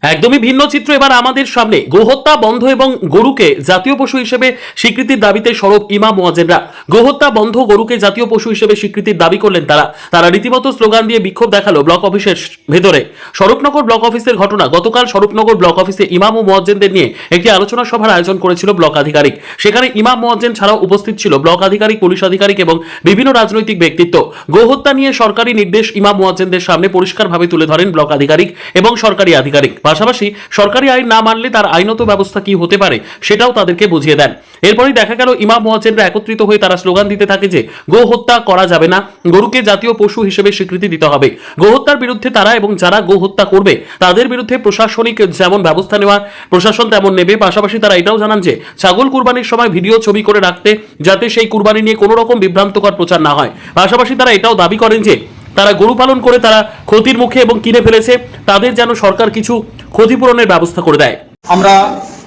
একদমই ভিন্ন চিত্র এবার আমাদের সামনে। গোহত্যা বন্ধ এবং গরুকে জাতীয় পশু হিসেবে স্বীকৃতির দাবিতে সরব ইমাম মুয়াজ্জিনরা। গোহত্যা বন্ধ, গরুকে জাতীয় পশু হিসেবে স্বীকৃতির দাবি করলেন তারা রীতিমতো স্লোগান দিয়ে বিক্ষোভ দেখালো ব্লক অফিসের ভেতরে। স্বরূপনগর ব্লক অফিসের ঘটনা। গতকাল স্বরূপনগর ব্লক অফিসে ইমাম ও মুয়াজ্জিনদের নিয়ে একটি আলোচনা সভার আয়োজন করেছিল ব্লক আধিকারিক। সেখানে ইমাম মুয়াজ্জিন ছাড়াও উপস্থিত ছিল ব্লক আধিকারিক, পুলিশ আধিকারিক এবং বিভিন্ন রাজনৈতিক ব্যক্তিত্ব। গোহত্যা নিয়ে সরকারি নির্দেশ ইমাম মুয়াজ্জিনদের সামনে পরিষ্কারভাবে তুলে ধরেন ব্লক আধিকারিক এবং সরকারি আধিকারিক। পাশাপাশি সরকারি আইন না মানলে তার আইনত ব্যবস্থা কি হতে পারে সেটাও তাদেরকে বুঝিয়ে দেন। এরপরই দেখা গেল ইমাম মুয়াজ্জিনরা একত্রিত হয়ে তারা স্লোগান দিতে থাকে যে গো হত্যা করা যাবে না, গরুকে জাতীয় পশু হিসেবে স্বীকৃতি দিতে হবে। গোহত্যার বিরুদ্ধে তারা এবং যারা গো হত্যা করবে তাদের বিরুদ্ধে প্রশাসনিক যেমন ব্যবস্থা নেওয়া প্রশাসন তেমন নেবে। পাশাপাশি তারা এটাও জানান যে ছাগল কুরবানির সময় ভিডিও ছবি করে রাখতে, যাতে সেই কুরবানি নিয়ে কোনো রকম বিভ্রান্তকর প্রচার না হয়। পাশাপাশি তারা এটাও দাবি করেন যে তারা গরু পালন করে তারা ক্ষতির মুখে এবং কিনে ফেলেছে, তাদের যেন সরকার কিছু ক্ষতিপূরণের ব্যবস্থা করে দেয়। আমরা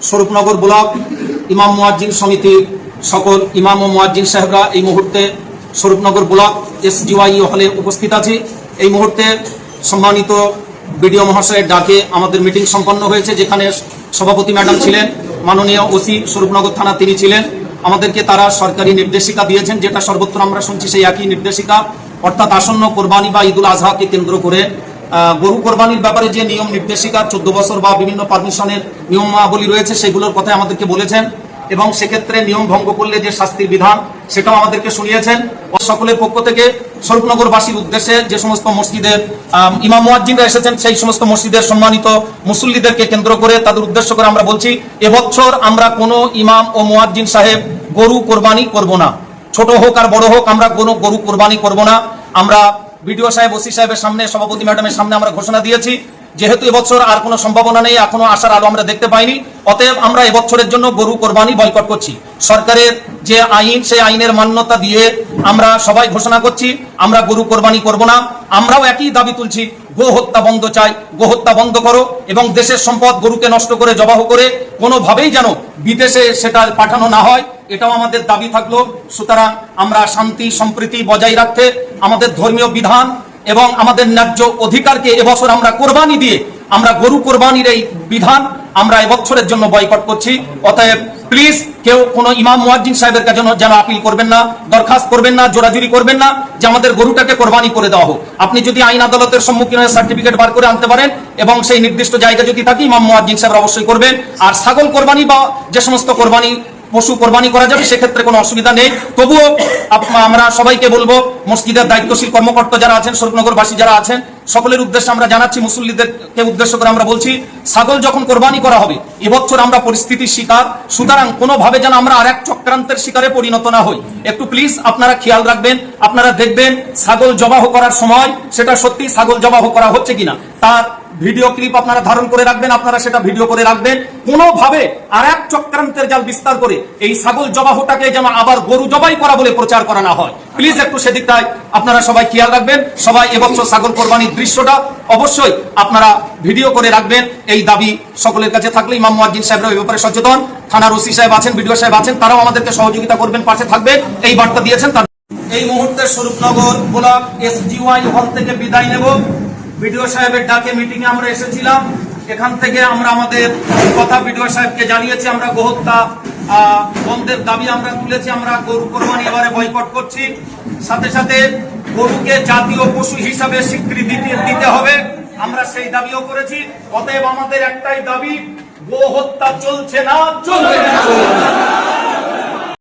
স্বরূপনগর ব্লক ইমাম মুয়াজ্জিন সমিতির সকল ইমাম ও মুয়াজ্জিন সাহেবরা এই মুহূর্তে স্বরূপনগর ব্লক SGY হলে উপস্থিত আছি। এই মুহূর্তে সম্মানিত বিডিও মহাশয়ের ডাকে আমাদের মিটিং সম্পন্ন হয়েছে, যেখানে সভাপতি ম্যাডাম ছিলেন, মাননীয় OC স্বরূপনগর থানা তিনি ছিলেন। আমাদেরকে তারা সরকারি নির্দেশিকা দিয়েছেন, যেটা সর্বত্র আমরা শুনছি সেই একই নির্দেশিকা, অর্থাৎ আসন্ন কোরবানি বা ঈদুল আজহাকে কেন্দ্র করে গরু কোরবানির ব্যাপারে যে নিয়ম নির্দেশিকা 14 বছর বা বিভিন্ন পারমিশনের নিয়মাবলী রয়েছে সেগুলোর কথা আমাদেরকে বলেছেন, এবং সেক্ষেত্রে নিয়ম ভঙ্গ করলে যে শাস্তির বিধান সেটাও আমাদেরকে শুনিয়েছেন। সকলের পক্ষ থেকে স্বরূপনগরবাসীর উদ্দেশ্যে যে সমস্ত মসজিদের ইমাম মুয়াজ্জিনরা এসেছেন সেই সমস্ত মসজিদের সম্মানিত মুসল্লিদেরকে কেন্দ্র করে তাদের উদ্দেশ্য করে আমরা বলছি, এবছর আমরা কোনো ইমাম ও মুয়াজ্জিন সাহেব গরু কোরবানি করব না। ছোট হোক আর বড় হোক, আমরা কোনো গরু কোরবানি করব না। আমরা বিডিও সাহেব, OC সাহেবের সামনে, সভাপতি ম্যাডামের সামনে আমরা ঘোষণা দিয়েছি, যেহেতু এবছর আর কোনো সম্ভাবনা নেই, এখনো আসার আলো আমরা দেখতে পাইনি, অতএব আমরা এবছরের জন্য গরু কোরবানি বয়কট করছি। সরকারের যে আইন সেই আইনের মান্যতা দিয়ে আমরা সবাই ঘোষণা করছি আমরা গরু কোরবানি করব না। আমরাও একই দাবি তুলছি, গো হত্যা বন্ধ চাই, গো হত্যা বন্ধ করো, এবং দেশের সম্পদ গরুকে নষ্ট করে জবাহ করে কোনোভাবেই যেন বিদেশে সেটা পাঠানো না হয়, এটাও আমাদের দাবি থাকলো। সুতরাং আমরা শান্তি সম্প্রীতি বজায় রাখতে আমাদের ধর্মীয় বিধান এবং আমাদের ন্যায্য অধিকারকে এবছর আমরা কোরবানি দিয়ে আমরা গরু কোরবানির এই বিধান আমরা এবছরের জন্য বয়কট করছি। অতএব প্লিজ কেউ কোনো ইমাম মুয়াজ্জিন সাহেবের কাছে যেন আপিল করবেন না, দরখাস্ত করবেন না, জোরাজুরি করবেন না যে আমাদের গরুটাকে কোরবানি করে দেওয়া হোক। আপনি যদি আইন আদালতের সম্মুখীন হয়ে সার্টিফিকেট বার করে আনতে পারেন এবং সেই নির্দিষ্ট জায়গা যদি থাকে, ইমাম মুয়াজ্জিন সাহেব অবশ্যই করবেন। আর ছাগল কোরবানি বা যে সমস্ত কোরবানি পশু কোরবানি করা যাবে সেক্ষেত্রে কোনো অসুবিধা নেই। তবুও আমরা সবাইকে বলবো, মসজিদের দায়িত্বশীল কর্মকর্তা যারা আছেন, স্বরূপনগরবাসী যারা আছেন, সকলের উদ্দেশ্যে আমরা জানাচ্ছি, মুসল্লিদেরকে উদ্দেশ্য করে আমরা বলছি, ছাগল যখন কোরবানি করা হবে এবছর আমরা পরিস্থিতির শিকার, সুতরাং কোনোভাবে যেন আমরা আর এক চক্রান্তের শিকারে পরিণত না হই। একটু প্লিজ আপনারা খেয়াল রাখবেন, আপনারা দেখবেন ছাগল জবাহ করার সময় সেটা সত্যি ছাগল জবাহ করা হচ্ছে কিনা, তার ভিডিও ক্লিপ আপনারা ধারণ করে রাখবেন, আপনারা সেটা ভিডিও করে রাখবেন। কোনোভাবে আর এক চক্রান্তের জাল বিস্তার করে এই ছাগল জবাহটাকে যেন আবার গরু জবাই করা বলে প্রচার করা না হয়। প্লিজ একটু সেদিকটায় আপনারা সবাই খেয়াল রাখবেন। সবাই এবছর ছাগল কোরবানির দৃশ্যটা অবশ্যই আপনারা ভিডিও করে রাখবেন, এই দাবি সকলের কাছে থাকলে। ইমাম মুয়াজ্জিন সাহেবরা এই ব্যাপারে সচেতন, থানার OC সাহেব আছেন, বিডিও সাহেব আছেন, তারাও আমাদেরকে সহযোগিতা করবেন, পাশে থাকবেন, এই বার্তা দিয়েছেন। এই মুহূর্তে স্বরূপনগর ব্লক SGY হল থেকে বিদায় নেব। বিডিও সাহেবের ডাকে মিটিং এ আমরা এসেছিলাম, এখান থেকে আমরা আমাদের কথা বিডিও সাহেবকে জানিয়েছি, আমরা গোহত্যা বন্ধের দাবি আমরা তুলেছি, আমরা গরু কোরবানি এবারে বয়কট করছি। সাথে সাথে গরুকে জাতীয় পশু হিসাবে স্বীকৃতি দিতে হবে, আমরা সেই দাবিও করেছি। অতএব আমাদের একটাই দাবি, গো হত্যা চলছে না, চলবে না।